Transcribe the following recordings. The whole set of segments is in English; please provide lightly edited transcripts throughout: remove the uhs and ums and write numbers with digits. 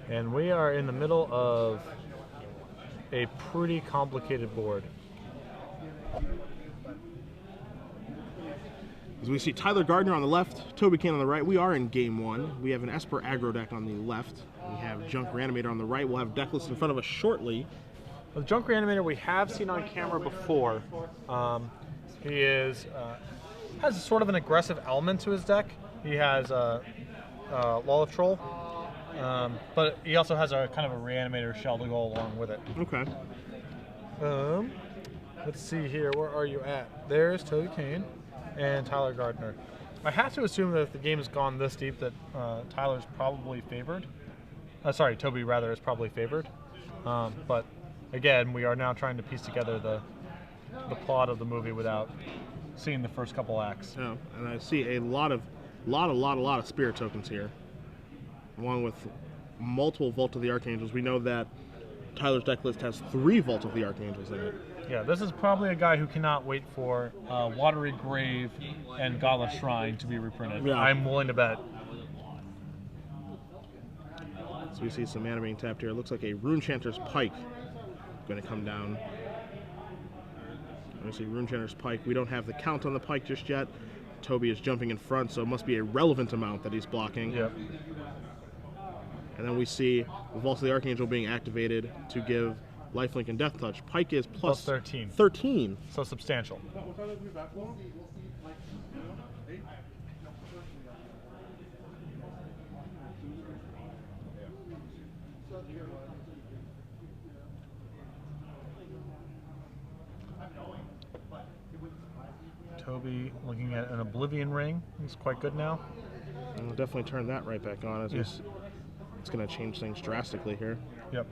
And we are in the middle of a pretty complicated board. As we see Tyler Gardner on the left, Toby Cain on the right. We are in game one. We have an Esper aggro deck on the left. We have Junk Reanimator on the right. We'll have deck list in front of us shortly. The Junk Reanimator we have seen on camera before. He has sort of an aggressive element to his deck. He has Lawless Troll, but he also has a kind of a Reanimator shell to go along with it. Okay. Let's see here. Where are you at? There's Toby Cain and Tyler Gardner. I have to assume that if the game has gone this deep that Tyler's probably favored. Sorry, Toby rather is probably favored. But again, we are now trying to piece together the plot of the movie without seeing the first couple acts. Yeah, and I see a lot of spirit tokens here, along with multiple Vault of the Archangels. We know that Tyler's deck list has 3 Vault of the Archangels in it. Yeah, this is probably a guy who cannot wait for Watery Grave and Godless Shrine to be reprinted. Yeah. I'm willing to bet. So we see some mana being tapped here. It looks like a Runechanter's Pike going to come down. We see Runechanter's Pike. We don't have the count on the Pike just yet. Toby is jumping in front, so it must be a relevant amount that he's blocking. Yep. And then we see the Vault of the Archangel being activated to give Lifelink and Death Touch. Pike is plus 13. 13. So substantial. Toby looking at an Oblivion Ring. He's quite good now. And we'll definitely turn that right back on. As it's going to change things drastically here. Yep.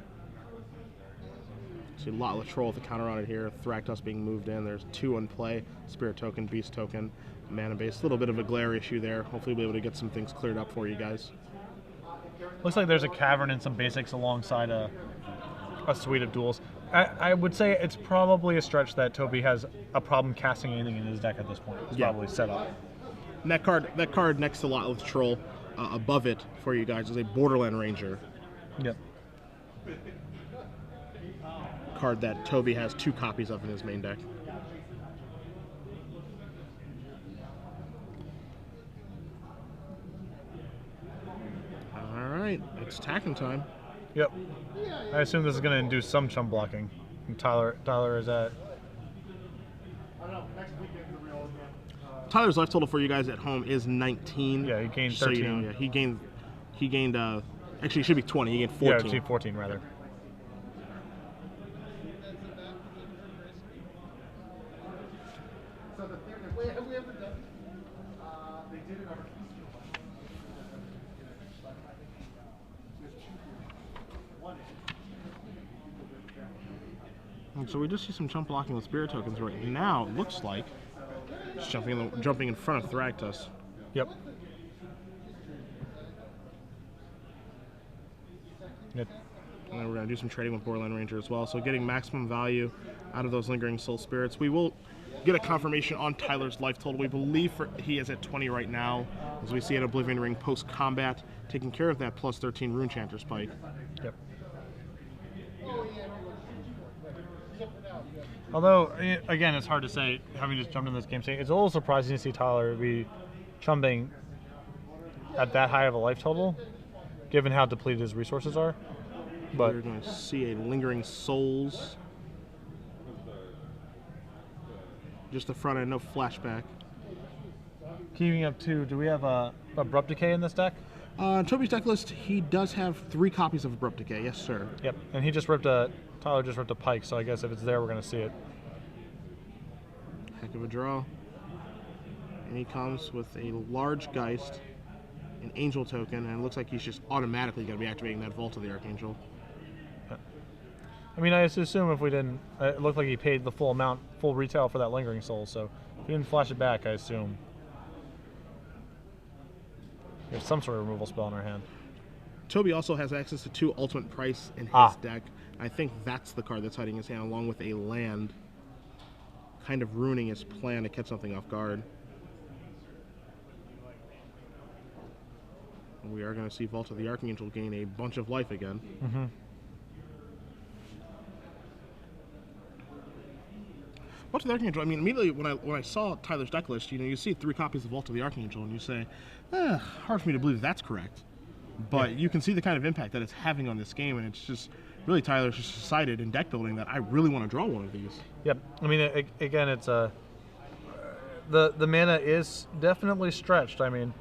See Lotla Troll with the counter on it here. Thragtusk being moved in. There's 2 in play. Spirit token, Beast token, mana base. A little bit of a glare issue there. Hopefully we'll be able to get some things cleared up for you guys. Looks like there's a Cavern and some basics alongside a suite of duels. I would say it's probably a stretch that Toby has a problem casting anything in his deck at this point. It's probably set up. And that card next to Lotla Troll, above it for you guys, is a Borderland Ranger. Yep. Card that Toby has 2 copies of in his main deck. Alright, it's attacking time. Yep. I assume this is going to induce some chum blocking. And Tyler is at... Tyler's life total for you guys at home is 19. Yeah, he gained 13. So you know, yeah, he gained actually it should be 20. He gained 14. Yeah, 14 rather. And so we just see some chump blocking with spirit tokens right now. It looks like just jumping in front of Thragtusk. Yep. Yep. And then we're going to do some trading with Borderland Ranger as well. So getting maximum value out of those Lingering Soul Spirits. We will get a confirmation on Tyler's life total. We believe he is at 20 right now, as we see an Oblivion Ring post-combat, taking care of that plus 13 Runechanter's Pike. Yep. Although, again, it's hard to say, having just jumped in this game, it's a little surprising to see Tyler be chumping at that high of a life total, given how depleted his resources are. But we're going to see a Lingering Souls. Just the front end, no flashback. Keeping up to, do we have Abrupt Decay in this deck? Toby's deck list, he does have 3 copies of Abrupt Decay, yes sir. Yep, and Tyler just ripped a Pike, so I guess if it's there, we're going to see it. Heck of a draw. And he comes with a large Geist, an Angel token, and it looks like he's just automatically going to be activating that Vault of the Archangel. I mean, I assume if we didn't, it looked like he paid the full amount, full retail for that Lingering Soul, so if he didn't flash it back, I assume there's some sort of removal spell in our hand. Toby also has access to 2 Ultimate Price in his deck. I think that's the card that's hiding his hand, along with a land, kind of ruining his plan to catch something off guard. And we are going to see Vault of the Archangel gain a bunch of life again. Mm-hmm. Vault of the Archangel, I mean, immediately when I saw Tyler's deck list, you see 3 copies of Vault of the Archangel, and you say, hard for me to believe that's correct. But you can see the kind of impact that it's having on this game, and it's just, really, Tyler's just decided in deck building that I really want to draw one of these. Yep. I mean, again, it's the mana is definitely stretched. I mean,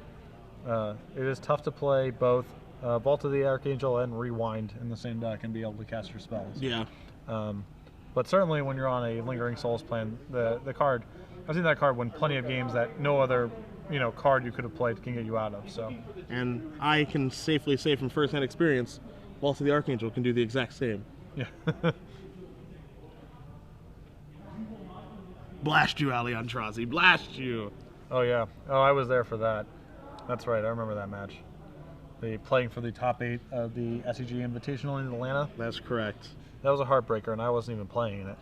it is tough to play both Vault of the Archangel and Rewind in the same deck and be able to cast your spells. Yeah. But certainly when you're on a Lingering Souls plan, the card, I've seen that card win plenty of games that no other card you could have played can get you out of. So. And I can safely say from first-hand experience, Vault of the Archangel can do the exact same. Yeah. Blast you, Ali Andrazi. Blast you. Oh, yeah. Oh, I was there for that. That's right. I remember that match. Playing for the top 8 of the SCG Invitational in Atlanta. That's correct. That was a heartbreaker, and I wasn't even playing in it.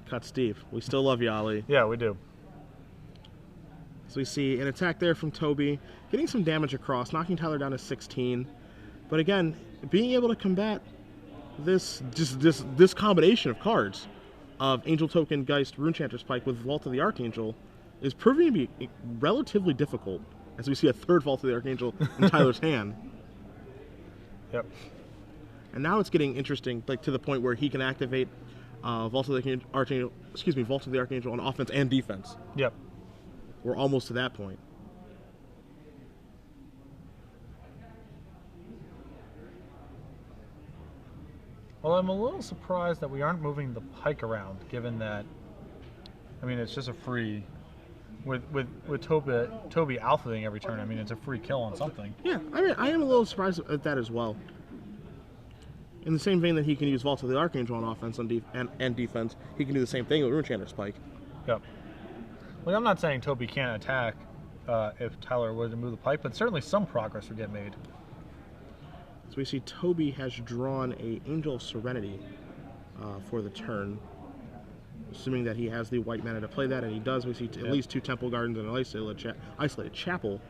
Cut Steve. We still love you, Ali. Yeah, we do. So we see an attack there from Toby, getting some damage across, knocking Tyler down to 16. But again, being able to combat this combination of cards of Angel Token, Geist, Runechanter's Pike with Vault of the Archangel is proving to be relatively difficult, as we see a third Vault of the Archangel in Tyler's hand. Yep. And now it's getting interesting, like to the point where he can activate Vault of the Archangel on offense and defense. Yep. We're almost to that point. Well, I'm a little surprised that we aren't moving the Pike around, given that, I mean, it's just a free, with Toby alphaing every turn, I mean, it's a free kill on something. Yeah, I mean, I am a little surprised at that as well. In the same vein that he can use Vault of the Archangel on offense and defense, he can do the same thing with Runechanter's Pike. Yep. Like, I'm not saying Toby can't attack if Tyler were to move the Pike, but certainly some progress would get made. So we see Toby has drawn a Angel of Serenity for the turn, assuming that he has the white mana to play that, and he does. We see at least 2 Temple Gardens and an isolated Chapel.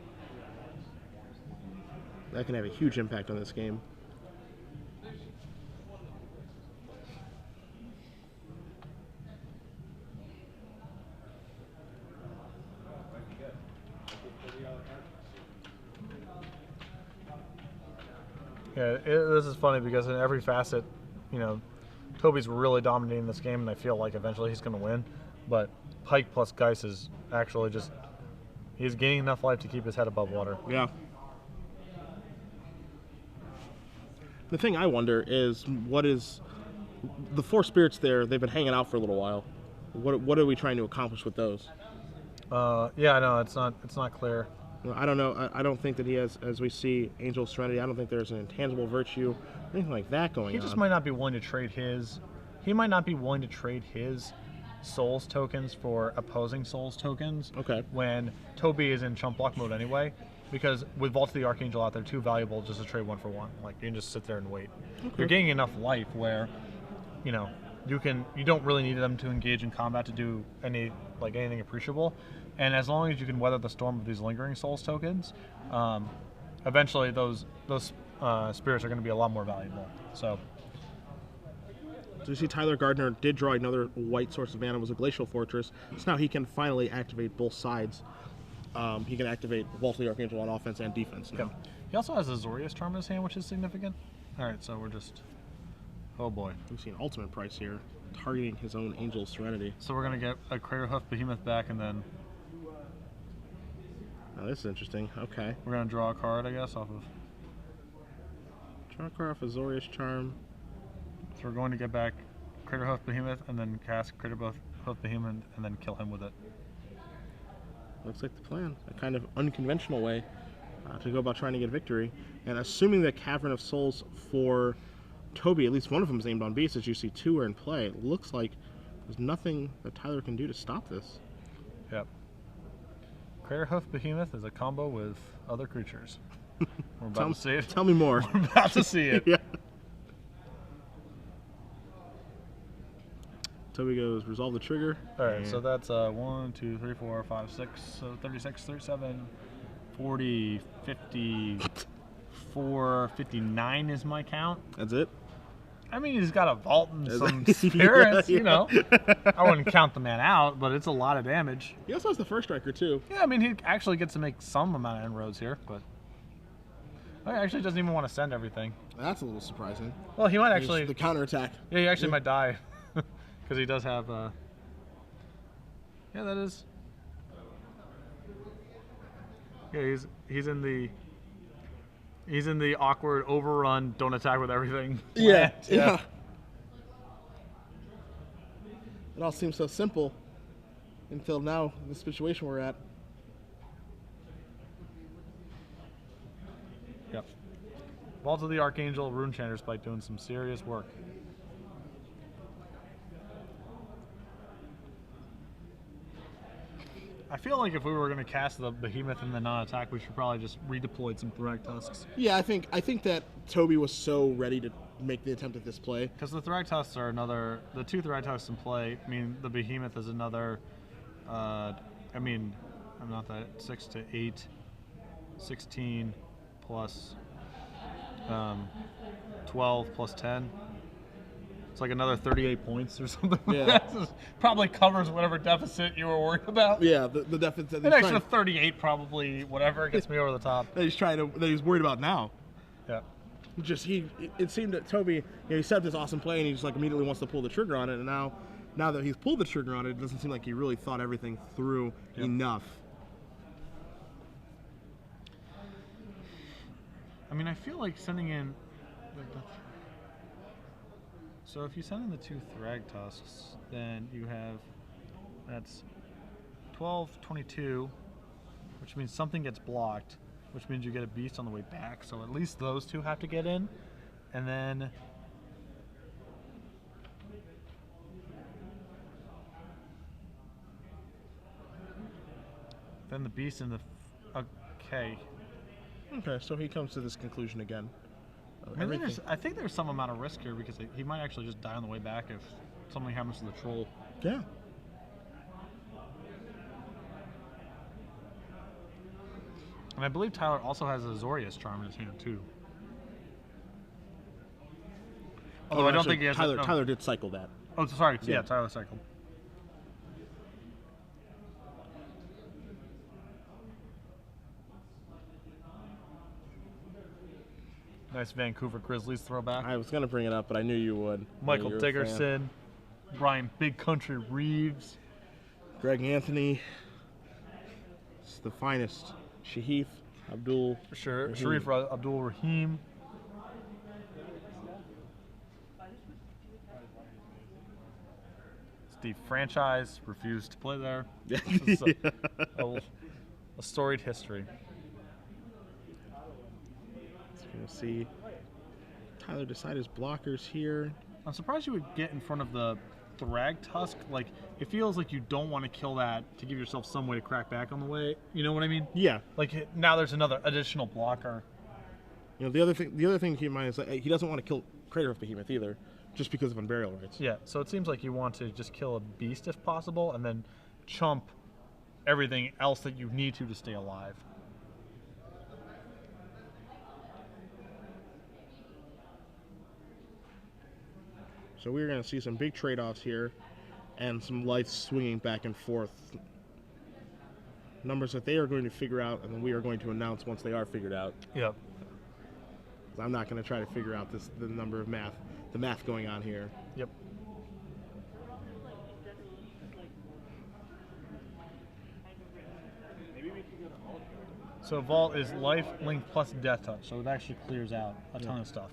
That can have a huge impact on this game. Yeah, this is funny because in every facet, Toby's really dominating this game, and I feel like eventually he's going to win. But Pike plus Geist is actually he's gaining enough life to keep his head above water. Yeah. The thing I wonder is, what is the 4 spirits there? They've been hanging out for a little while. What are we trying to accomplish with those? Yeah, no, it's not clear. I don't know. I don't think that he has, as we see, Angel Serenity. I don't think there's an intangible virtue, anything like that going on. He just might not be willing to trade his. He might not be willing to trade his Souls tokens for opposing Souls tokens. Okay. When Toby is in chump block mode anyway, because with Vault of the Archangel out there, too valuable just to trade 1 for 1. Like, you can just sit there and wait. Okay. You're gaining enough life where, you don't really need them to engage in combat to do anything appreciable. And as long as you can weather the storm of these Lingering Souls tokens, eventually those spirits are going to be a lot more valuable. So you see Tyler Gardner did draw another white source of mana. It was a Glacial Fortress. So now he can finally activate both sides. He can activate Vault of the Archangel on offense and defense now. Okay. He also has a Azorius Charm in his hand, which is significant. All right, so we're just... Oh, boy. We see an ultimate price here, targeting his own Angel Serenity. So we're going to get a Craterhoof Behemoth back, and then... Oh, this is interesting. Okay. We're going to draw a card, I guess, off of... Draw a card off Azorius Charm. So we're going to get back Craterhoof Behemoth, and then cast Craterhoof Behemoth, and then kill him with it. Looks like the plan. A kind of unconventional way to go about trying to get victory. And assuming that Cavern of Souls for Toby, at least one of them is aimed on beasts, as you see 2 are in play, it looks like there's nothing that Tyler can do to stop this. Yep. Craterhoof Behemoth is a combo with other creatures. We're about to see it. Tell me more. We're about to see it. Yeah. Toby goes, resolve the trigger. Alright, so that's 1, 2, 3, 4, 5, 6, so 36, 37, 40, 50... 459 is my count. That's it? I mean, he's got a vault and some spirits, yeah. you know. I wouldn't count the man out, but it's a lot of damage. He also has the first striker, too. Yeah, I mean, he actually gets to make some amount of inroads here, but he actually doesn't even want to send everything. That's a little surprising. Well, he might actually... The counterattack. Yeah, he actually might die. Because he does have... Yeah, that is... Yeah, he's in the... He's in the awkward overrun, don't attack with everything. Yeah. It all seems so simple until now, the situation we're at. Yep. Vault of the Archangel, Rune Chanter Spike doing some serious work. I feel like if we were going to cast the Behemoth in the non-attack, we should probably just redeploy some Thrag Tusks. Yeah, I think that Toby was so ready to make the attempt at this play. Because the Thrag Tusks are another... The 2 Thrag Tusks in play, I mean, the Behemoth is another... I mean, I'm not that... 6 to 8, 16 plus 12 plus 10. It's like another 38 points or something. Yeah. Probably covers whatever deficit you were worried about. Yeah, the deficit. An extra 38 probably, whatever, gets me over the top. That he's worried about now. Yeah. It seemed that Toby, he set up this awesome play and he just like immediately wants to pull the trigger on it, and now that he's pulled the trigger on it, it doesn't seem like he really thought everything through enough. I mean, I feel like sending in... So if you send in the 2 Thrag Tusks, then you have... That's 12, 22, which means something gets blocked, which means you get a beast on the way back. So at least those 2 have to get in. And then... Then the beast and the... Okay. Okay, so he comes to this conclusion again. I think there's some amount of risk here because he might actually just die on the way back if something happens to the troll. Yeah. And I believe Tyler also has a Azorius charm in his hand too. Although I don't think he has... Tyler did cycle that. Oh, sorry. Yeah, Tyler cycled. Nice Vancouver Grizzlies throwback. I was going to bring it up, but I knew you would. Michael Dickerson, Brian Big Country Reeves, Greg Anthony. It's the finest. Sharif Abdul. Sharif Abdul Rahim. Steve Franchise refused to play there. This is a storied history. Going to see Tyler decide his blockers here. I'm surprised you would get in front of the Thrag Tusk. Like, it feels like you don't want to kill that to give yourself some way to crack back on the way. You know what I mean? Yeah. Like, now there's another additional blocker. You know, the other thing to keep in mind is that he doesn't want to kill Crater of Behemoth either, just because of Unburial Rights. Yeah, so it seems like you want to just kill a beast if possible, and then chump everything else that you need to stay alive. So we're going to see some big trade-offs here and some lights swinging back and forth. Numbers that they are going to figure out and then we are going to announce once they are figured out. Yep. I'm not going to try to figure out the number of the math going on here. Yep. So Vault is life, link, plus death touch, so it actually clears out a ton of stuff.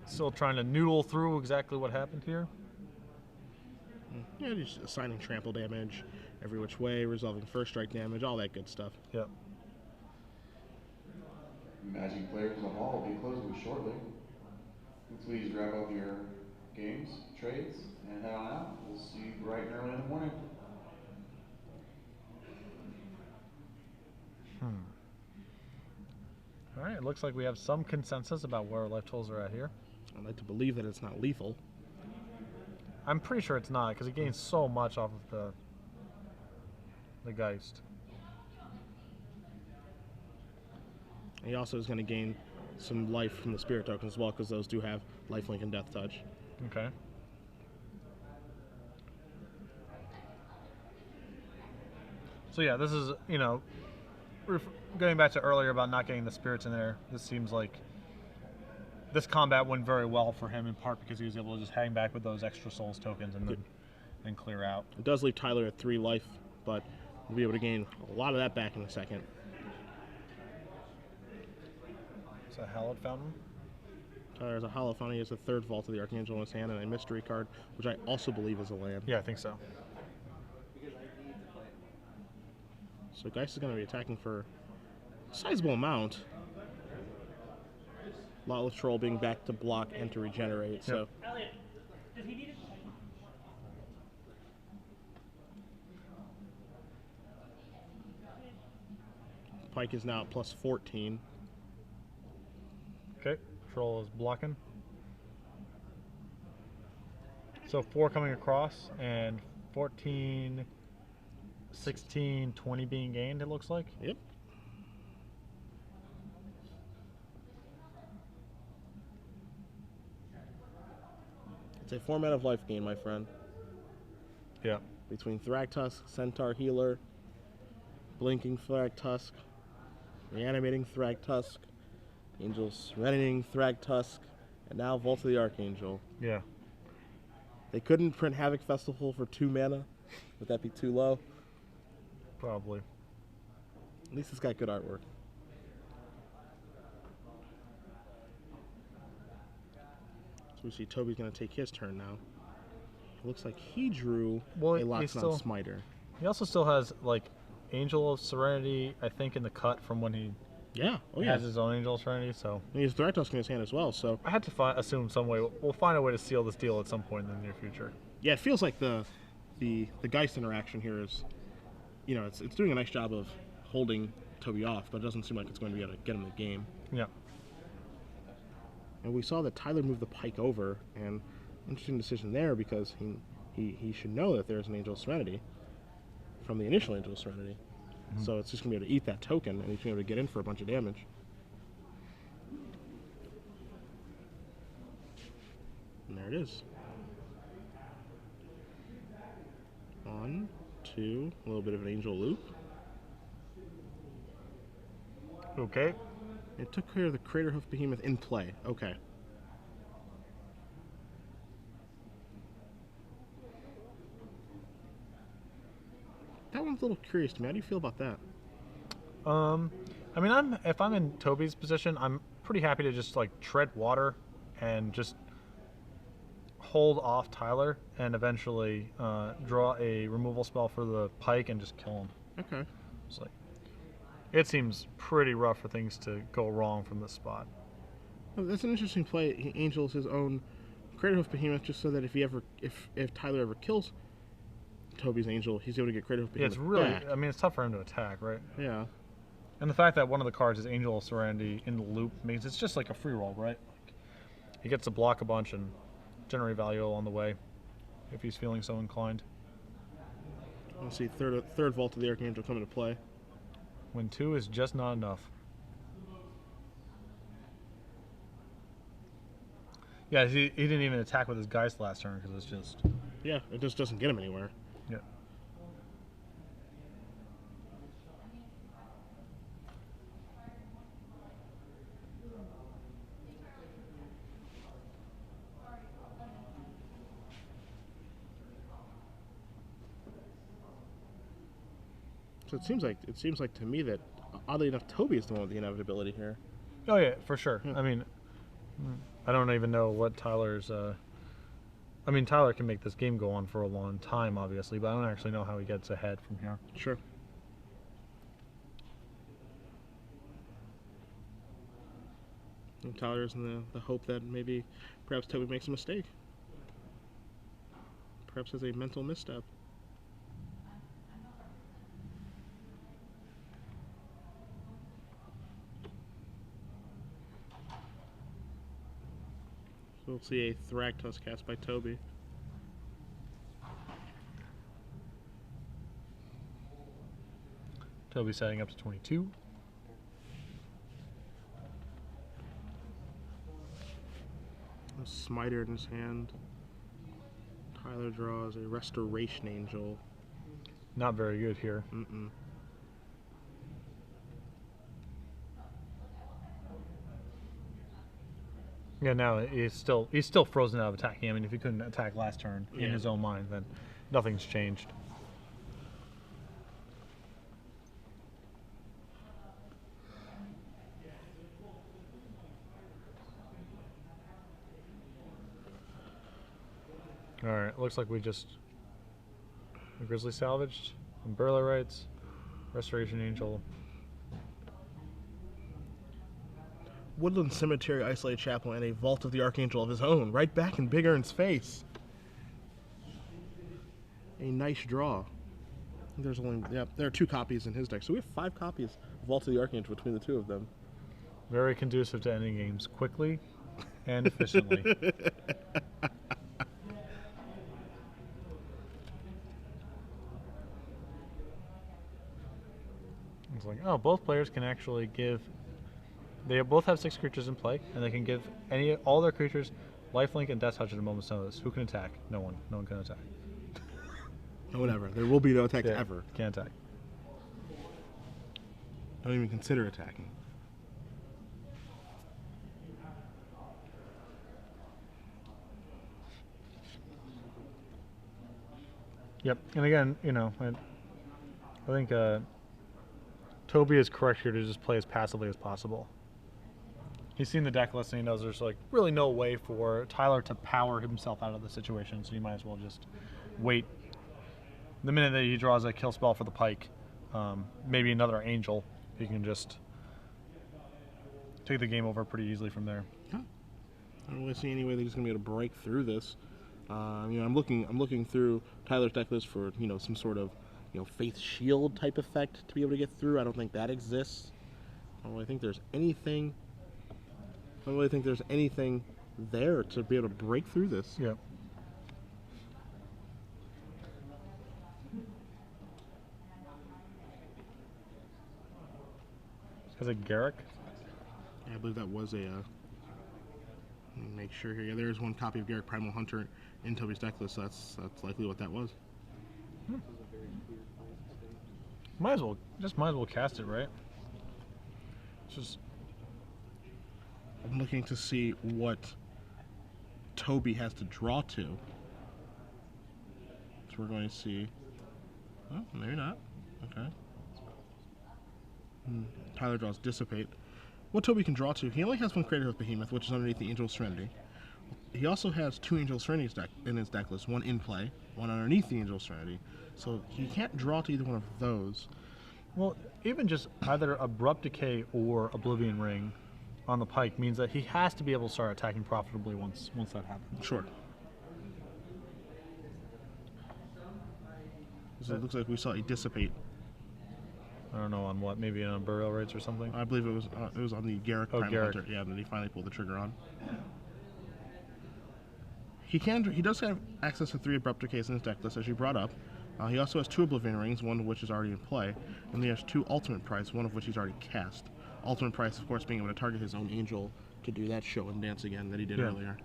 Still trying to noodle through exactly what happened here. Yeah, just assigning trample damage every which way, resolving first strike damage, all that good stuff. Yep. Magic players of the hall will be closing shortly. Please grab up your games, trades, and head on out. We'll see you bright and early in the morning. All right, it looks like we have some consensus about where our life totals are at here. I'd like to believe that it's not lethal. I'm pretty sure it's not, because it gains so much off of the Geist. And he also is going to gain some life from the Spirit tokens as well, because those do have lifelink and death touch. Okay. So yeah, this is, you know, going back to earlier about not getting the spirits in there, this seems like this combat went very well for him, in part because he was able to just hang back with those extra souls tokens and then clear out. It does leave Tyler at 3 life, but we'll be able to gain a lot of that back in a second. It's a Hallowed Fountain. Tyler has a Hollow Fountain. He has a 3rd Vault of the Archangel in his hand and a mystery card, which I also believe is a land. Yeah, I think so. So Geist is going to be attacking for a sizable amount. Lotless Troll being back to block and to regenerate. Yep. So Pike is now at plus 14. Okay, Troll is blocking. So 4 coming across and 14, 16, 20 being gained, it looks like. Yep. It's a format of life gain, my friend. Yeah. Between Thragtusk, Centaur Healer, Blinking Thragtusk, Reanimating Thragtusk, Angels Serenating Thragtusk, and now Vault of the Archangel. Yeah. They couldn't print Havoc Festival for 2 mana. Would that be too low? Probably. At least it's got good artwork. So we see Toby's going to take his turn now. It looks like he drew a Loxodon Smiter. He also still has, like, Angel of Serenity, I think, in the cut from when he has his own Angel of Serenity, so... And he has Thragtusk in his hand as well, so... I had to assume some way, we'll find a way to seal this deal at some point in the near future. Yeah, it feels like the Geist interaction here is, you know, it's doing a nice job of holding Toby off, but it doesn't seem like it's going to be able to get him the game. Yeah. And we saw that Tyler moved the Pike over, and interesting decision there because he should know that there's an Angel of Serenity from the initial Angel of Serenity. Mm-hmm. So it's just going to be able to eat that token, and he's going to be able to get in for a bunch of damage. And there it is. 1, 2, a little bit of an Angel Loop. Okay. It took care of the Craterhoof Behemoth in play. Okay. That one's a little curious to me. How do you feel about that? I mean, if I'm in Toby's position, I'm pretty happy to just, like, tread water and just hold off Tyler and eventually draw a removal spell for the Pike and just kill him. Okay. It's like, it seems pretty rough for things to go wrong from this spot. Oh, that's an interesting play. Angel's his own Craterhoof Behemoth, just so that if Tyler ever kills Toby's Angel, he's able to get Craterhoof Behemoth. Yeah, it's really. back. I mean, it's tough for him to attack, right? Yeah. And the fact that one of the cards is Angel of Serenity in the loop means it's just like a free roll, right? Like, he gets to block a bunch and generate value along the way if he's feeling so inclined. Let's see, third Vault of the Archangel come into play. When 2 is just not enough. Yeah, he didn't even attack with his Geist last turn because it's just... Yeah, it just doesn't get him anywhere. Yeah. So it seems like to me that, oddly enough, Toby is the one with the inevitability here. Oh yeah, for sure. Yeah. I mean, I don't even know what Tyler's... I mean, Tyler can make this game go on for a long time, obviously, but I don't actually know how he gets ahead from here. Sure. And Tyler's in the hope that maybe perhaps Toby makes a mistake. Perhaps has a mental misstep. So We'll see a Thragtusk cast by Toby. Toby setting up to 22. A Smiter in his hand. Tyler draws a Restoration Angel. Not very good here. Yeah, now he's still frozen out of attacking. I mean, if he couldn't attack last turn in his own mind, then nothing's changed. All right, looks like we just Grizzly salvaged, Umbrella Rights, Restoration Angel. Woodland Cemetery, Isolated Chapel, and a Vault of the Archangel of his own, right back in Big Ern's face. A nice draw. There's only there are 2 copies in his deck, so we have 5 copies of Vault of the Archangel between the 2 of them. Very conducive to ending games quickly and efficiently. It's like, oh, both players can actually give. They both have 6 creatures in play, and they can give all their creatures lifelink and death touch at a moment's notice. Who can attack? No one. No one can attack. No one ever. There will be no attacks ever. Can't attack. Don't even consider attacking. Yep. And again, you know, I think Toby is correct here to just play as passively as possible. He's seen the deck list and he knows there's like really no way for Tyler to power himself out of the situation, so you might as well just wait. The minute that he draws a kill spell for the pike, maybe another angel, he can just take the game over pretty easily from there. Yeah. I don't really see any way that he's going to be able to break through this. You know, I'm looking through Tyler's deck list for some sort of Faith Shield type effect to be able to get through. I don't think that exists. I don't really think there's anything. I don't really think there's anything there to be able to break through this. Yep. Is it Garrick? Yeah, I believe that was a. Let me make sure here. Yeah, there is one copy of Garrick Primal Hunter in Toby's deck list. So that's likely what that was. Might as well cast it, right? It's just. I'm looking to see what Toby has to draw to. So we're going to see. Oh, maybe not. Okay. Tyler draws Dissipate. What Toby can draw to, he only has one Creator of Behemoth, which is underneath the Angel of Serenity. He also has 2 Angel of Serenity in his deck list, one in play, one underneath the Angel of Serenity. So he can't draw to either one of those. Well, even just either Abrupt Decay or Oblivion Ring on the pike means that he has to be able to start attacking profitably once that happens. Sure. So it looks like we saw a Dissipate. I don't know on what, maybe on burial rates or something. I believe it was on the Garrick Primal Hunter. Yeah, that he finally pulled the trigger on. He does have access to 3 Abrupt Decays in his deck list, as you brought up. He also has 2 Oblivion Rings, one of which is already in play, and he has 2 Ultimate Price, one of which he's already cast. Ultimate Price, of course, being able to target his own angel to do that show and dance again that he did earlier.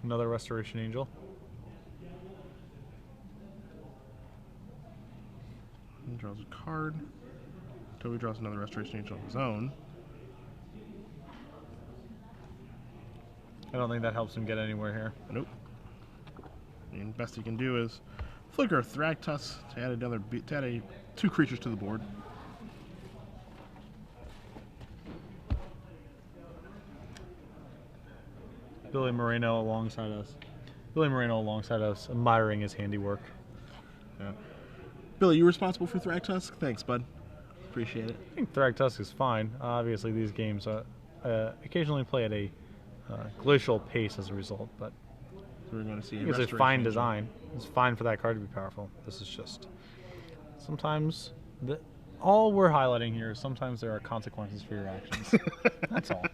Another Restoration Angel. He draws a card. Toby draws another Restoration Angel of his own. I don't think that helps him get anywhere here. Nope. I mean, best he can do is flicker Thragtusk to add 2 creatures to the board. Billy Moreno alongside us, admiring his handiwork. Yeah. Billy, you responsible for Thragtusk? Thanks, bud. Appreciate it. I think Thragtusk is fine. Obviously, these games occasionally play at a glacial pace as a result, but so we're going to see it's a fine design. It's fine for that card to be powerful. This is just sometimes All we're highlighting here is sometimes there are consequences for your actions. That's all.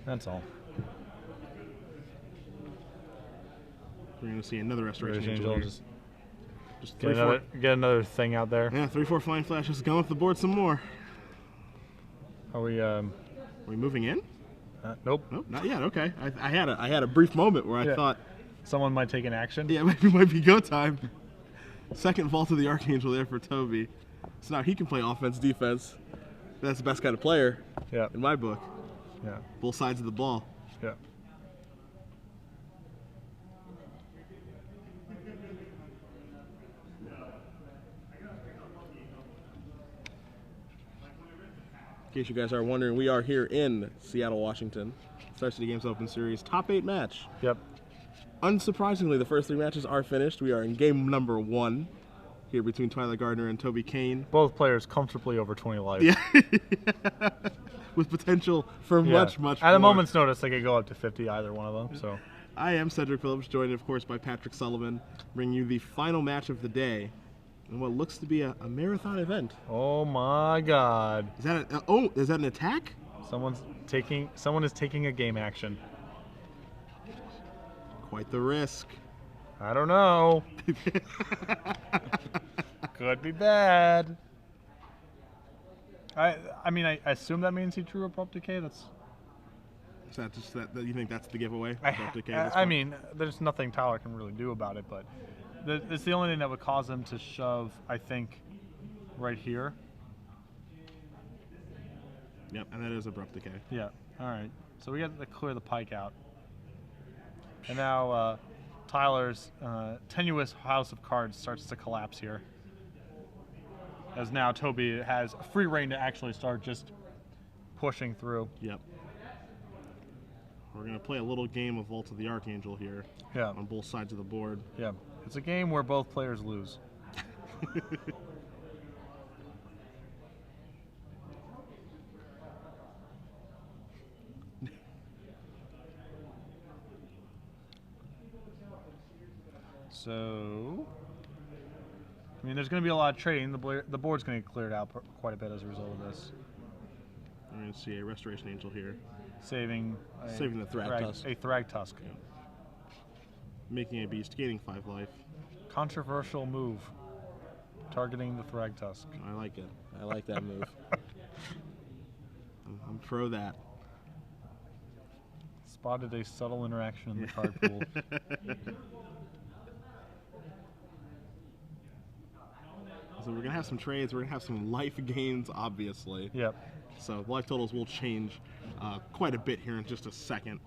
That's all. We're going to see another Restoration Angel Angel here. Just Just get another thing out there. Yeah, 3-4 Flying Flash is going up the board some more. Are we? Are we moving in? Nope. Nope, not yet. Okay. I had a brief moment where I thought someone might take an action. Yeah, maybe it might be go time. Second Vault of the Archangel there for Toby. So now he can play offense, defense. That's the best kind of player. Yeah. In my book. Yeah. Both sides of the ball. Yeah. In case you guys are wondering, we are here in Seattle, Washington. Star City Games Open Series top 8 match. Yep. Unsurprisingly, the first 3 matches are finished. We are in game number 1 here between Tyler Gardner and Toby Cain. Both players comfortably over 20 life. Yeah. With potential for much more. At a moment's notice, they could go up to 50, either one of them. So, I am Cedric Phillips, joined, of course, by Patrick Sullivan, bringing you the final match of the day in what looks to be a marathon event. Oh my God! Is that is that an attack? Someone is taking a game action. Quite the risk. I don't know. Could be bad. I mean, I assume that means he drew Abrupt Decay. Is that just that you think that's the giveaway? I mean, there's nothing Tyler can really do about it, but it's the only thing that would cause him to shove, I think, right here. Yep, and that is Abrupt Decay. Yeah, all right. So we got to clear the pike out. And now Tyler's tenuous house of cards starts to collapse here. As now Toby has free reign to actually start just pushing through. Yep. We're going to play a little game of Vault of the Archangel here. Yeah. On both sides of the board. Yeah. It's a game where both players lose. So, I mean, there's going to be a lot of trading. The board's going to get cleared out quite a bit as a result of this. We're going to see a Restoration Angel here. Saving the Thragtusk. A Thragtusk. Yeah. Making a beast, gaining 5 life. Controversial move. Targeting the Thragtusk. I like it. I like that move. I'm pro that. Spotted a subtle interaction in the card pool. So we're going to have some trades. We're going to have some life gains, obviously. Yep. So life totals will change quite a bit here in just a second.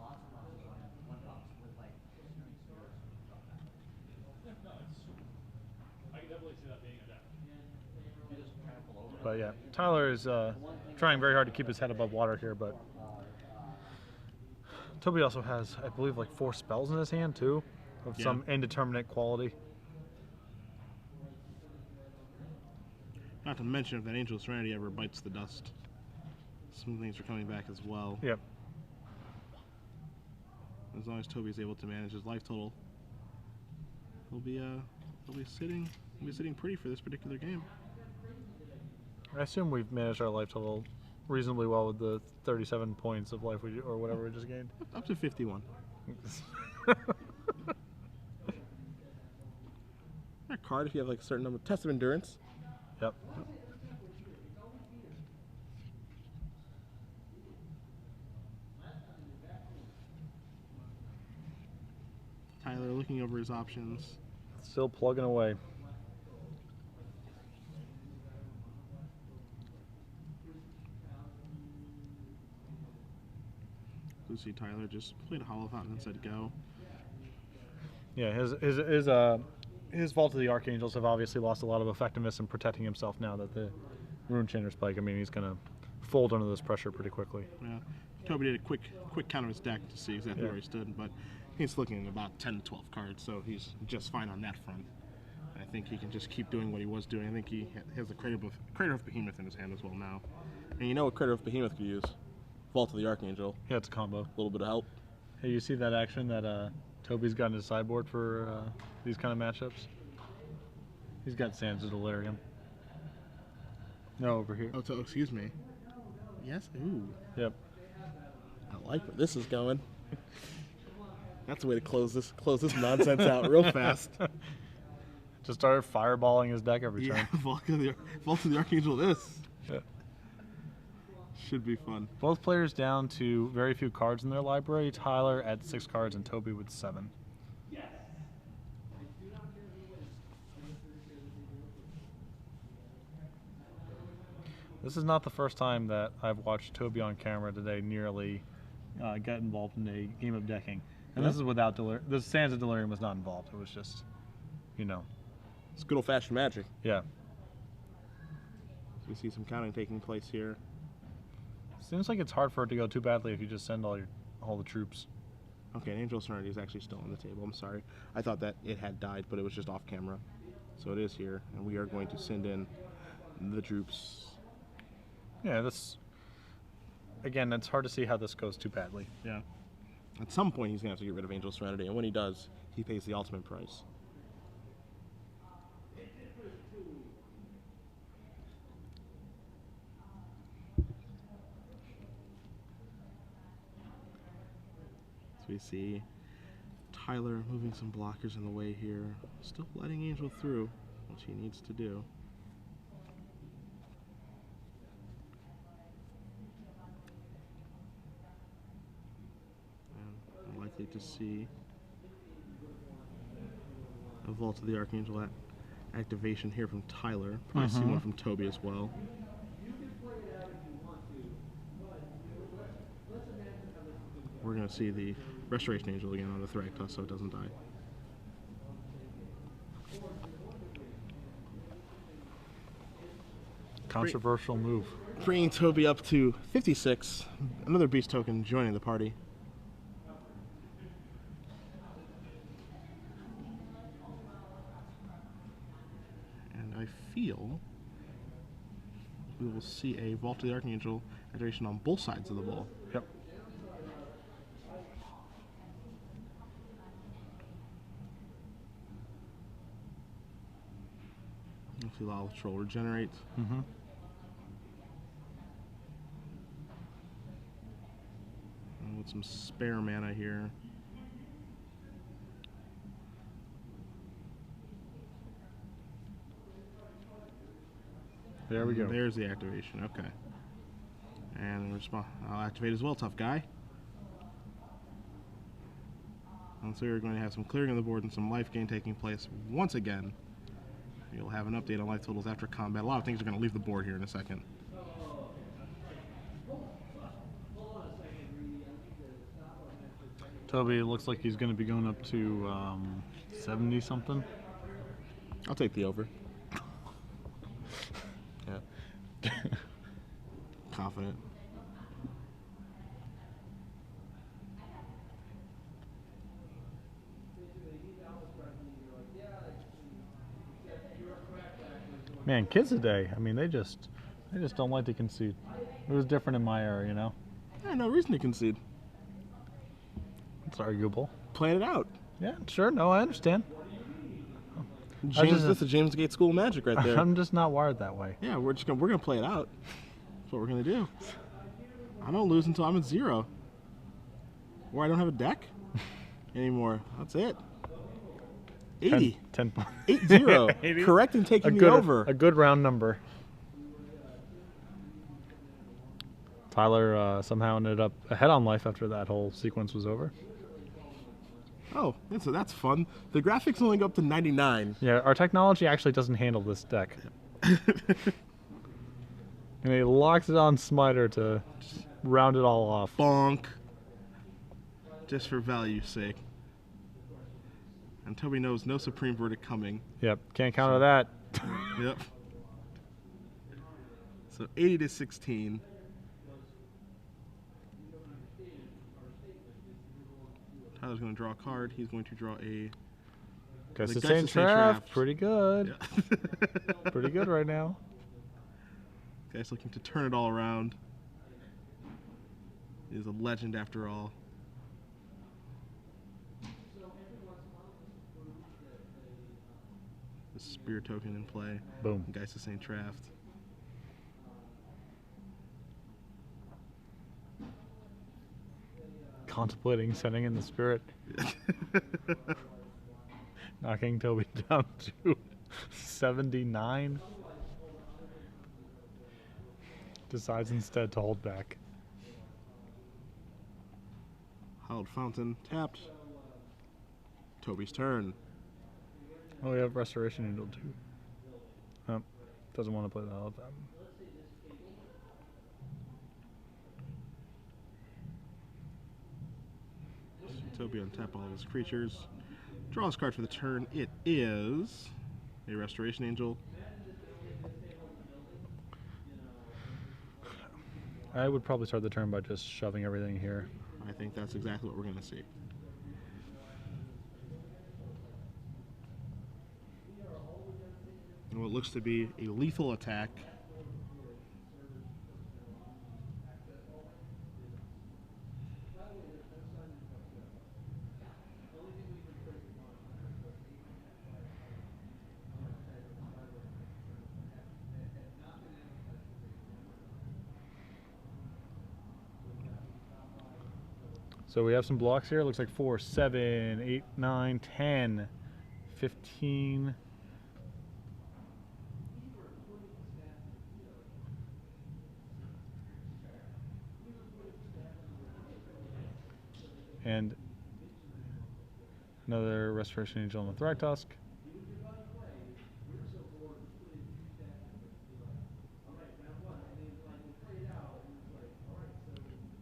But yeah, Tyler is trying very hard to keep his head above water here, but Toby also has, I believe, like 4 spells in his hand too, of some indeterminate quality. Not to mention, if that Angel of Serenity ever bites the dust, some things are coming back as well. Yep. As long as Toby's able to manage his life total, he'll be sitting pretty for this particular game. I assume we've managed our life total reasonably well with the 37 points of life or whatever we just gained. Up to 51. That card, if you have like a certain number, Test of Endurance. Yep. Tyler looking over his options. Still plugging away. You see Tyler just played a Hollow Fountain and said go. Yeah, his Vault of the Archangels have obviously lost a lot of effectiveness in protecting himself now that the Rune Chainer's Pike. I mean, he's going to fold under this pressure pretty quickly. Yeah, Toby did a quick count of his deck to see exactly where he stood, but he's looking at about 10 to 12 cards, so he's just fine on that front. I think he can just keep doing what he was doing. I think he has the Crater of Behemoth in his hand as well now. And you know what Crater of Behemoth could use? Vault of the Archangel. Yeah, it's a combo. A little bit of help. Hey, you see that action that Toby's got in his sideboard for these kind of matchups? He's got Sands of Delirium. No, over here. Oh, so, excuse me. Yes? Ooh. Yep. I like where this is going. That's the way to close this nonsense out real fast. Just started fireballing his deck every turn. Vault of the Archangel this. Yeah. Should be fun. Both players down to very few cards in their library. Tyler at 6 cards and Toby with 7. This is not the first time that I've watched Toby on camera today nearly get involved in a game of decking. And this is without Delirium. The Sands of Delirium was not involved. It was just, you know. It's good old-fashioned Magic. Yeah. We see some counting taking place here. Seems like it's hard for it to go too badly if you just send all the troops. Okay, an Angel Serenity is actually still on the table. I'm sorry. I thought that it had died, but it was just off camera. So it is here, and we are going to send in the troops. Yeah, this... Again, it's hard to see how this goes too badly. Yeah. At some point, he's going to have to get rid of Angel Serenity, and when he does, he pays the ultimate price. So we see Tyler moving some blockers in the way here, still letting Angel through, which he needs to do. And likely to see a Vault of the Archangel activation here from Tyler. Probably see one from Toby as well. We're going to see the Restoration Angel again on the Thragtusk so it doesn't die. Controversial move. Bringing Toby up to 56. Another Beast token joining the party. And I feel we will see a Vault of the Archangel activation on both sides of the ball. Yep. Hopefully Lava Troll regenerates. Mm-hmm. And with some spare mana here. There we go. There's the activation. Okay. And I'll activate as well, tough guy. And so we're going to have some clearing on the board and some life gain taking place once again. You'll have an update on life totals after combat. A lot of things are going to leave the board here in a second. Toby, it looks like he's going to be going up to 70 something. I'll take the over. Yeah. Confident. Man, kids today, I mean, they just don't like to concede. It was different in my era, you know? Yeah, no reason to concede. It's arguable. Plan it out. Yeah, sure. No, I understand. James, this is James Gate School of Magic right there. I'm just not wired that way. Yeah, we're gonna play it out. That's what we're gonna do. I don't lose until I'm at 0. Or I don't have a deck anymore. That's it. 80. 10 8-0. Correct and taking the over. A good round number. Tyler somehow ended up ahead on life after that whole sequence was over. Oh, that's fun. The graphics only go up to 99. Yeah, our technology actually doesn't handle this deck. And he locks it on Smiter to round it all off. Bonk. Just for value's sake. And Toby knows no Supreme Verdict coming. Yep, can't counter that. Yep. So 80 to 16. Tyler's going to draw a card. He's going to draw a... Guess it's Saint Trapped. Pretty good. Yeah. Pretty good right now. Guy's looking to turn it all around. He is a legend after all. The Spirit token in play. Boom. Geist of St. Traft. Contemplating sending in the Spirit. Knocking Toby down to 79. Decides instead to hold back. Hallowed Fountain tapped. Toby's turn. Oh, we have Restoration Angel too. Oh, doesn't want to play the Hallowed Fountain. Toby untap all of his creatures. Draw his card for the turn. It is a Restoration Angel. I would probably start the turn by just shoving everything here. I think that's exactly what we're going to see. And what looks to be a lethal attack. So we have some blocks here. It looks like 4, 7, 8, 9, 10, 15. And another Restoration Angel on the Thragtusk.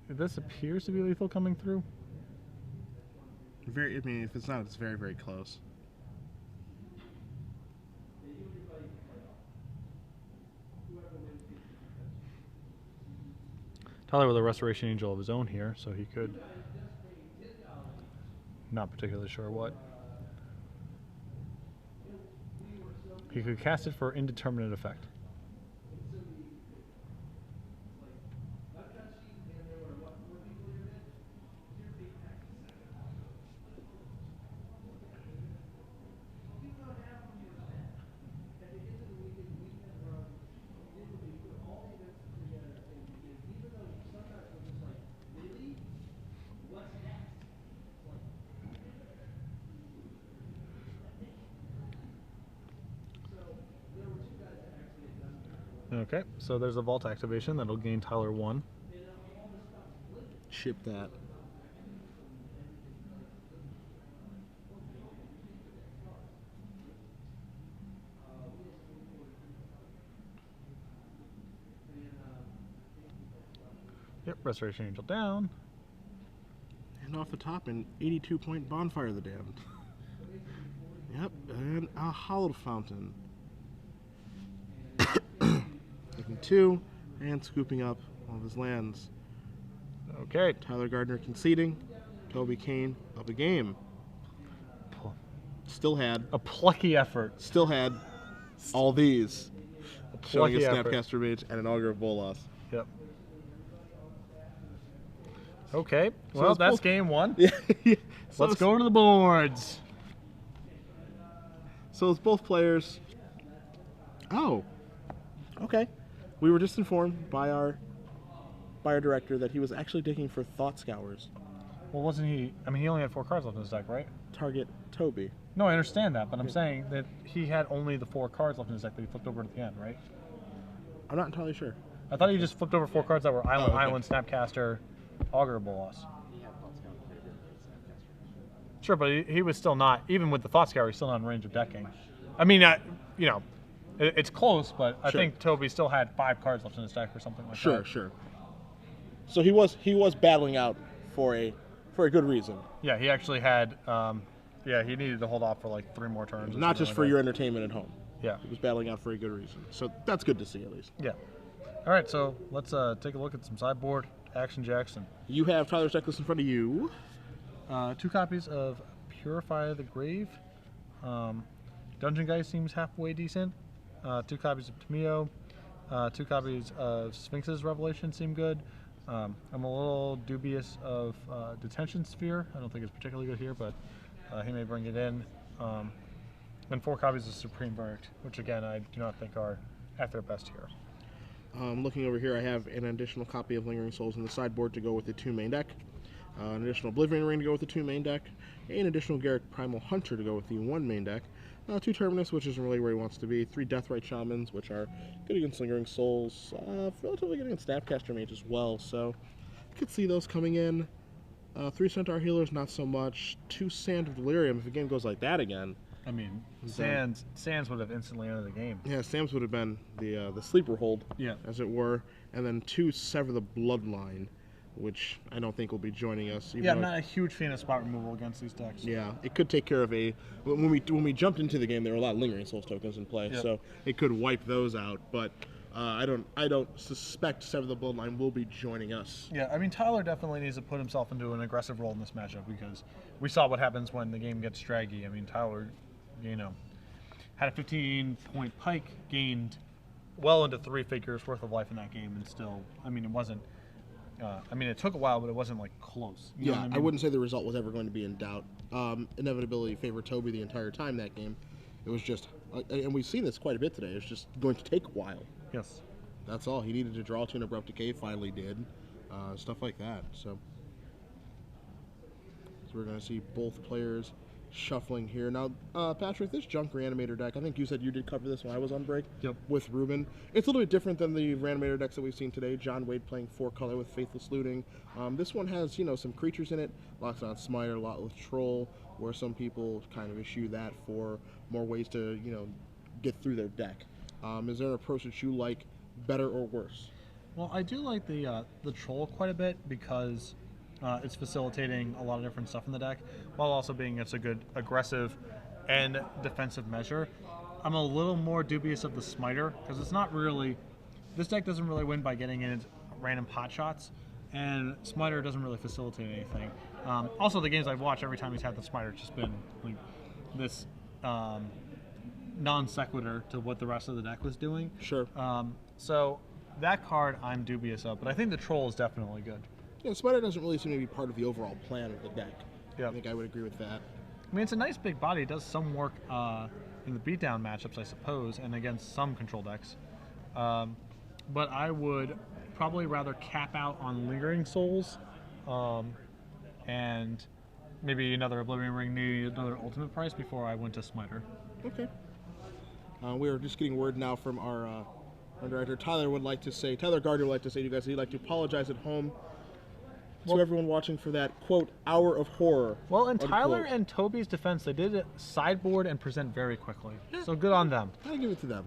This appears to be lethal coming through. I mean, if it's not, it's very, very close. Tyler with a Restoration Angel of his own here, so he could. Not particularly sure what. He could cast it for indeterminate effect. Okay, so there's a Vault activation that'll gain Tyler 1. Ship that. Yep, Restoration Angel down. And off the top, an 82-point Bonfire of the Damned. Yep, and a Hallowed Fountain. Taking 2 and scooping up all of his lands. Okay. Tyler Gardner conceding. Toby Cain up a game. Still had. A plucky effort. Still had all these. Showing a Plucky effort. Snapcaster Mage and an Augur of Bolas. Yep. Okay, So well, it's that's both- game 1. Yeah. So Let's go to the boards. So it's both players. Oh. Okay. We were just informed by our director that he was actually digging for Thought Scours. Well, wasn't he? I mean, he only had 4 cards left in his deck, right? Target Toby. No, I understand that, but I'm saying that he had only the 4 cards left in his deck that he flipped over at the end, right? I'm not entirely sure. I thought he just flipped over 4 cards that were Island, Oh, okay. Island, Snapcaster, Augur Bolas. Sure, but he was still not, even with the Thought Scour, he's still not in range of decking. I mean, you know, it's close, but I Sure. think Toby still had 5 cards left in his deck or something like that. Sure. So he was battling out for a good reason. Yeah, he actually had, yeah, he needed to hold off for like 3 more turns. or Not something just like for that. your entertainment at home. Yeah. He was battling out for a good reason. So that's good to see, at least. Yeah. All right, so let's take a look at some sideboard action, Jackson. You have Tyler's deck list in front of you. 2 copies of Purify the Grave. Dungeon Guy seems halfway decent. 2 copies of Tamio. 2 copies of Sphinx's Revelation seem good. I'm a little dubious of Detention Sphere. I don't think it's particularly good here, but he may bring it in. And 4 copies of Supreme Verdict, which again I do not think are at their best here. Looking over here, I have an additional copy of Lingering Souls in the sideboard to go with the 2 main deck, an additional Oblivion Ring to go with the 2 main deck, an additional Garrett Primal Hunter to go with the 1 main deck, 2 Terminus, which isn't really where he wants to be, 3 Deathrite Shamans, which are good against Lingering Souls, relatively good against Snapcaster Mage as well, so I could see those coming in. 3 Centaur Healers, not so much. 2 Sand of Delirium, if the game goes like that again. I mean, Sands would have instantly entered the game. Yeah, Sam's would have been the sleeper hold, as it were. And then 2 Sever the Bloodline, which I don't think will be joining us. Yeah, I'm not a huge fan of spot removal against these decks. Yeah, it could take care of a... When we jumped into the game, there were a lot of Lingering Souls tokens in play, so it could wipe those out. But I don't suspect Sever the Bloodline will be joining us. Yeah, I mean, Tyler definitely needs to put himself into an aggressive role in this matchup because we saw what happens when the game gets draggy. I mean, Tyler, had a 15-point pike, gained well into 3 figures worth of life in that game, and still, I mean, it wasn't. It took a while, but it wasn't like close. You know what I mean? I wouldn't say the result was ever going to be in doubt. Inevitability favored Toby the entire time that game. It was just, and we've seen this quite a bit today. It's just going to take a while. Yes. That's all. He needed to draw to an Abrupt Decay, finally did. Stuff like that. So we're going to see both players shuffling here. Now, Patrick, this Junk Reanimator deck, I think you said you did cover this when I was on break with Ruben. It's a little bit different than the Reanimator decks that we've seen today. John Wade playing 4-color with Faithless Looting. This one has, some creatures in it. Locks on Smiter, a lot with Troll, where some people kind of issue that for more ways to, get through their deck. Is there an approach that you like better or worse? Well, I do like the Troll quite a bit because it's facilitating a lot of different stuff in the deck, while also being it's a good aggressive and defensive measure. I'm a little more dubious of the Smiter because it's not really. This deck doesn't really win by getting in random pot shots, and Smiter doesn't really facilitate anything. Also, the games I've watched, every time he's had the Smiter, it's just been like this non sequitur to what the rest of the deck was doing. Sure. So that card I'm dubious of, but I think the Troll is definitely good. Yeah, Smiter doesn't really seem to be part of the overall plan of the deck. Yeah. I think I would agree with that. I mean, it's a nice big body. It does some work in the beatdown matchups, I suppose, and against some control decks. But I would probably rather cap out on Lingering Souls and maybe another Oblivion Ring, maybe another Ultimate Price before I went to Smiter. Okay. We are just getting word now from our director. Tyler Gardner would like to say to you guys that he'd like to apologize at home to everyone watching for that, quote, hour of horror. Well, in unquote. Tyler and Toby's defense, they did it sideboard and present very quickly. So good on them. I give it to them.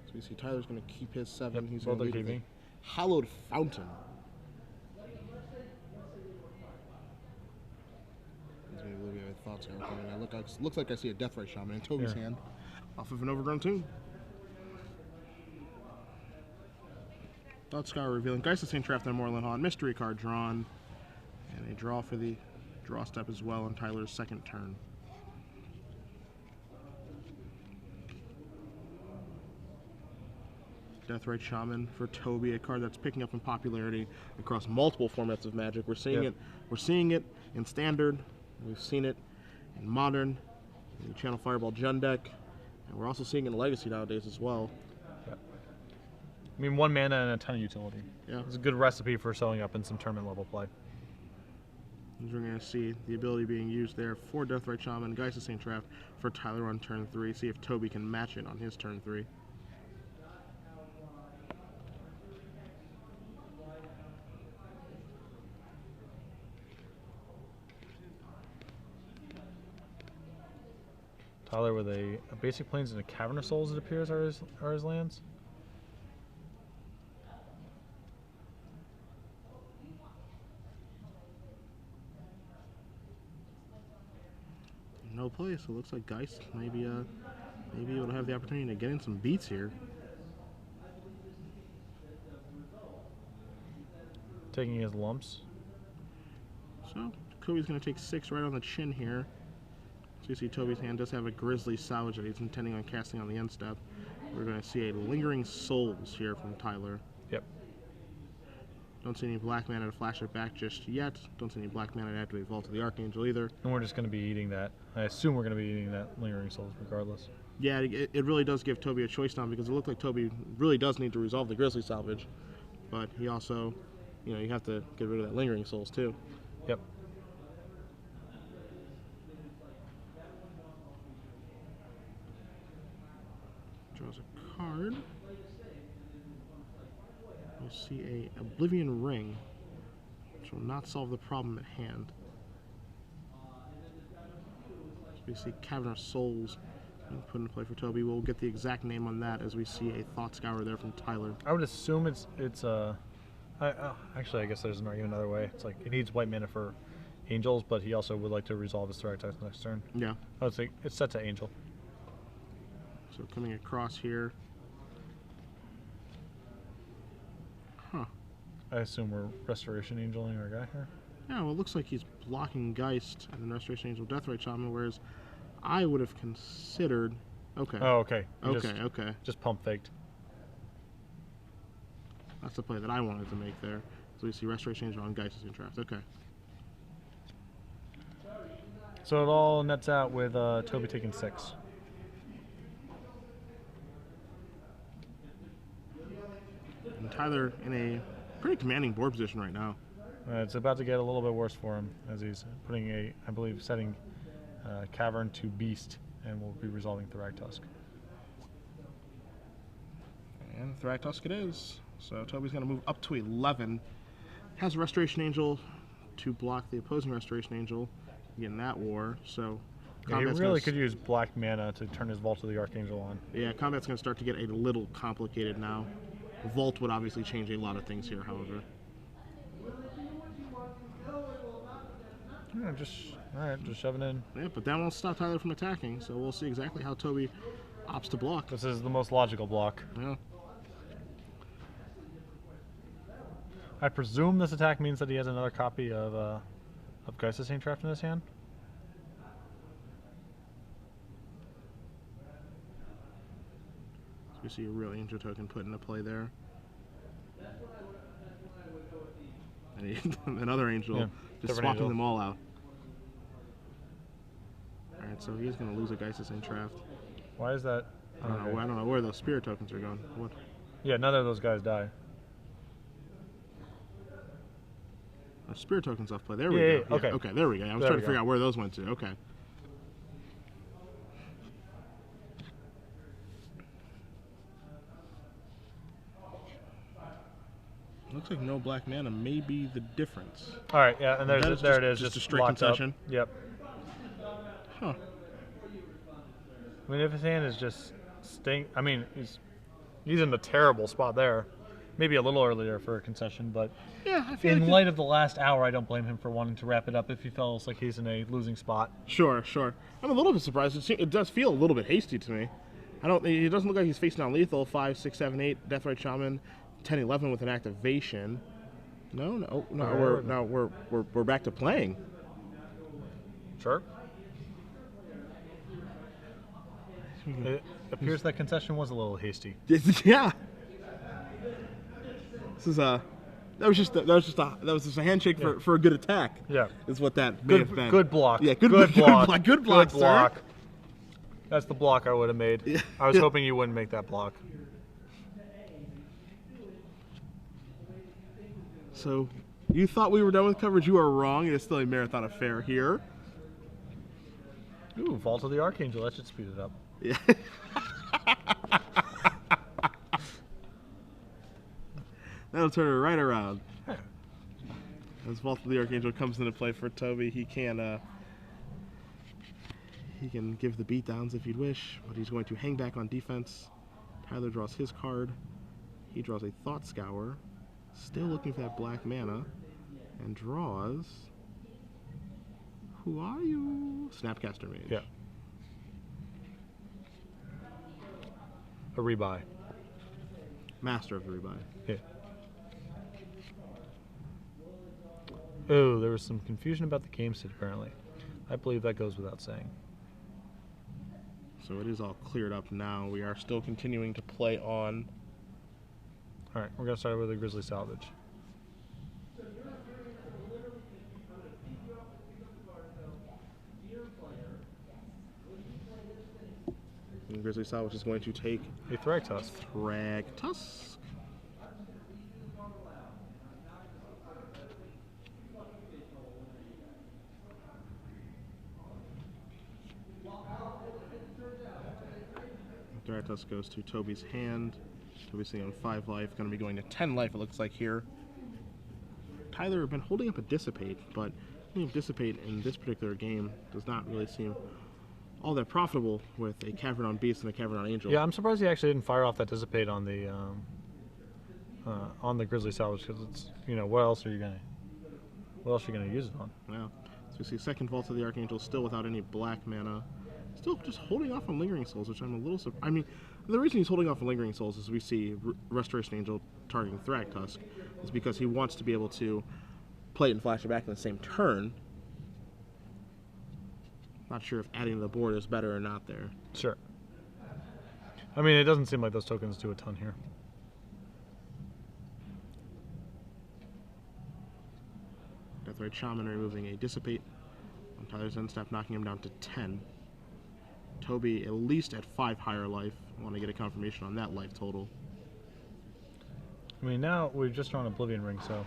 So we see Tyler's going to keep his 7. Yep, He's going to both are lead with keeping. a Hallowed Fountain. Thoughts here. Looks like I see a Deathrite Shaman in Toby's hand off of an Overgrown Tomb. Thought Scar revealing Geist of St. Traft and Moorland Haunt. Mystery card drawn. And a draw for the draw step as well on Tyler's second turn. Deathrite Shaman for Toby, a card that's picking up in popularity across multiple formats of Magic. We're seeing it. We're seeing it in Standard. We've seen it in Modern, in the Channel Fireball Jund deck, and we're also seeing it in Legacy nowadays as well. Yep. I mean, 1 mana and a ton of utility. Yeah. It's a good recipe for showing up in some tournament level play. As we're going to see the ability being used there for Deathrite Shaman, Geist of St. Traft for Tyler on turn 3. See if Toby can match it on his turn 3. Tyler with a basic plains and a Cavern of Souls, it appears, are his lands. No play, so it looks like Geist maybe able to have the opportunity to get in some beats here. Taking his lumps. So Toby's going to take 6 right on the chin here. So you see Toby's hand does have a Grizzly Salvage that he's intending on casting on the end step. We're going to see a Lingering Souls here from Tyler. Yep. Don't see any black mana to flash it back just yet. Don't see any black mana to activate Vault of the Archangel either. And we're just going to be eating that. I assume we're going to be eating that Lingering Souls regardless. Yeah, it really does give Toby a choice now because it looked like Toby really does need to resolve the Grizzly Salvage. But he also, you have to get rid of that Lingering Souls too. Yep. Draws a card. We'll see a Oblivion Ring, which will not solve the problem at hand. So we see Cavern of Souls being put into play for Toby. We'll get the exact name on that as we see a Thought Scour there from Tyler. I would assume it's actually I guess there's not even another way. It's like it needs white mana for Angels, but he also would like to resolve his Thragtusk next turn. Yeah. I would say it's set to Angel. So coming across here. Huh. I assume we're Restoration Angeling our guy here. Yeah, well, it looks like he's blocking Geist and then Restoration Angel Deathrite Shaman, whereas I would have considered. Okay. Oh, okay. Okay. Just pump faked. That's the play that I wanted to make there. So we see Restoration Angel on Geist is in draft. Okay. So it all nets out with Toby taking 6. And Tyler in a pretty commanding board position right now. It's about to get a little bit worse for him as he's putting I believe, setting Cavern to Beast, and we'll be resolving Thragtusk. And Thragtusk it is. So Toby's going to move up to 11. Has a Restoration Angel to block the opposing Restoration Angel in that war. So yeah, he really could use black mana to turn his Vault of the Archangel on. Yeah, combat's going to start to get a little complicated now. Vault would obviously change a lot of things here, however. Yeah, just shoving in. Yeah, but that won't stop Tyler from attacking, so we'll see exactly how Toby opts to block. This is the most logical block. Yeah. I presume this attack means that he has another copy of Geist Saint Trapped in his hand. So we see a real Angel token put into play there. And another Angel, yeah, just swapping them all out. Alright, so he's going to lose a Geist Saint Trapped. Why is that? I don't know where those Spirit tokens are going. What? Yeah, none of those guys die. Spirit tokens off play. There we go. Okay. Okay, there we go. I was trying to figure out where those went to. Okay. Looks like no black mana may be the difference. All right, yeah, and there it is. Just a straight concession. Up. Yep. Huh. I mean, if his hand is just I mean, he's in a terrible spot there. Maybe a little earlier for a concession, but yeah, I feel in light of the last hour, I don't blame him for wanting to wrap it up if he feels like he's in a losing spot. Sure. I'm a little bit surprised. It does feel a little bit hasty to me. It doesn't look like he's facing down lethal. 5, 6, 7, 8, Deathrite Shaman, 10, 11 with an activation. No, we're back to playing. Sure. It appears that concession was a little hasty. Yeah. This is that was just a handshake for a good attack. Yeah, is what that may have been. Good block. Yeah, good block. Good block, sir. That's the block I would have made. Yeah. I was hoping you wouldn't make that block. So, you thought we were done with coverage? You are wrong. It is still a marathon affair here. Ooh, Vault of the Archangel. That should speed it up. Yeah. That'll turn it right around. As Vault of the Archangel comes into play for Toby, he can give the beatdowns if he'd wish, but he's going to hang back on defense. Tyler draws his card. He draws a Thought Scour, still looking for that black mana, and draws. Who are you? Snapcaster Mage. Yeah. A rebuy. Master of the rebuy. Yeah. Oh, there was some confusion about the game state apparently. I believe that goes without saying. So it is all cleared up now. We are still continuing to play on. All right, we're going to start with the Grizzly Salvage. Grizzly style, which is going to take A Thragtusk. Thragtusk. Thragtusk goes to Toby's hand. Toby's sitting on 5 life, going to be going to 10 life, it looks like here. Tyler has been holding up a Dissipate, but holding up Dissipate in this particular game does not really seem all that profitable with a Cavern Beast and a Cavern Angel. Yeah, I'm surprised he actually didn't fire off that Dissipate on the Grizzly Salvage, because it's, you know, what else are you gonna use it on? Yeah. So we see second Vault of the Archangel still without any black mana. Still just holding off on Lingering Souls, which I'm a little surprised. I mean, the reason he's holding off on Lingering Souls is we see Restoration Angel targeting Thragtusk is because he wants to be able to play it and flash it back in the same turn. Not sure if adding to the board is better or not there. Sure. I mean, it doesn't seem like those tokens do a ton here. Deathrite Shaman removing a Dissipate on Tyler's end step, knocking him down to 10. Toby at least at 5 higher life. I want to get a confirmation on that life total. I mean, now we've just drawn Oblivion Ring, so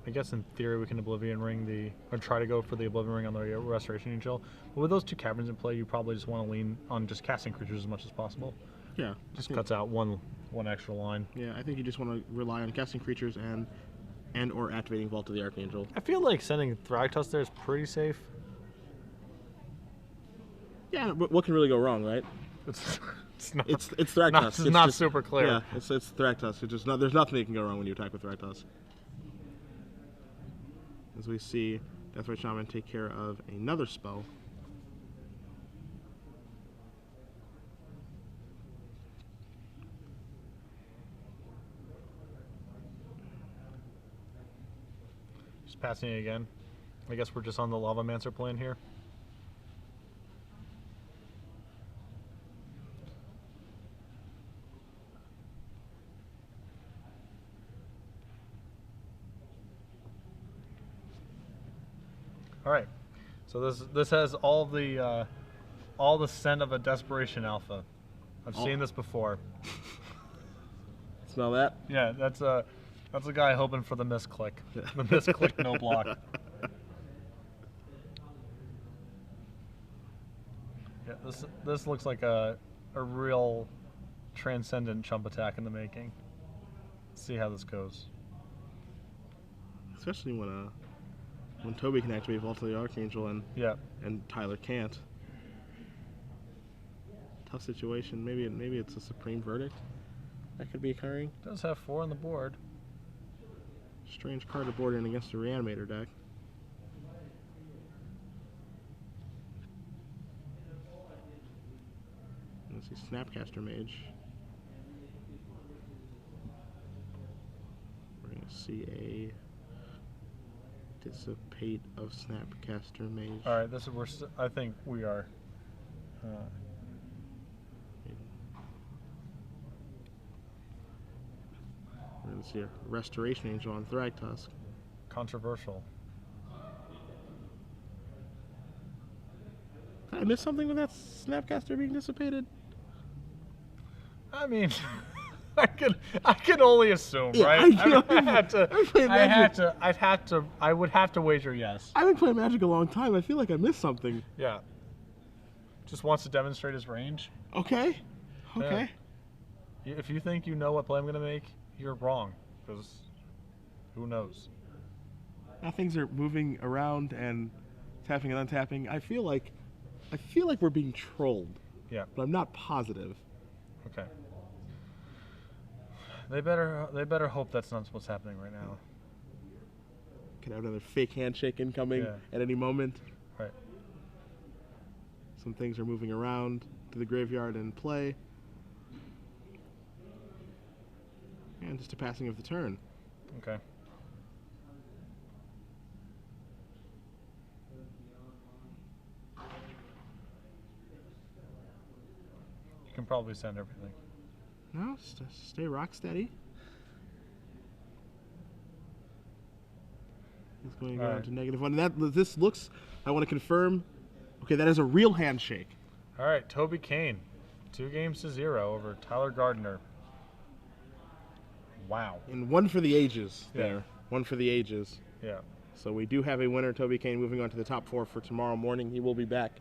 I guess in theory we can Oblivion Ring or try to go for the Oblivion Ring on the Restoration Angel. But with those 2 caverns in play, you probably just want to lean on just casting creatures as much as possible. Yeah. Just cuts out one extra line. Yeah, I think you just want to rely on casting creatures and or activating Vault of the Archangel. I feel like sending Thragtusk there is pretty safe. Yeah, but what can really go wrong, right? It's not. It's Thragtusk. It's not just super clear. Yeah, it's Thragtusk. There's nothing that can go wrong when you attack with Thragtusk. As we see Deathrite Shaman take care of another spell. Just passing it again. I guess we're just on the Lavamancer plan here. All right, so this has all the scent of a Desperation Alpha. I've seen this before. Smell that? Yeah, that's a guy hoping for the misclick. The misclick no block. Yeah, this looks like a real transcendent chump attack in the making. Let's see how this goes. Especially when Toby can activate Vault of the Archangel and Tyler can't. Tough situation. Maybe it's a Supreme Verdict that could be occurring. Does have 4 on the board. Strange card to board in against a Reanimator deck. Let's see, Snapcaster Mage. We're going to see a Dissipate of Snapcaster Mage. All right, I think we are. We're going to see a Restoration Angel on Thragtusk. Controversial. Did I miss something with that Snapcaster being dissipated? I mean, I can only assume, Yeah, right? I would have to wager yes. I've been playing Magic a long time. I feel like I missed something. Yeah. Just wants to demonstrate his range. Okay. Okay. Yeah. If you think you know what play I'm going to make, you're wrong. Because who knows? Now things are moving around and tapping and untapping. I feel like we're being trolled. Yeah. But I'm not positive. Okay. They better hope that's not what's happening right now. Could have another fake handshake incoming at any moment. Right. Some things are moving around to the graveyard and play. And just a passing of the turn. Okay. You can probably send everything. No, stay rock steady. He's going down to -1. This looks, I want to confirm, okay, that is a real handshake. All right, Toby Cain, 2-0 over Tyler Gardner. Wow. And one for the ages Yeah. there. One for the ages. Yeah. So we do have a winner, Toby Cain, moving on to the top 4 for tomorrow morning. He will be back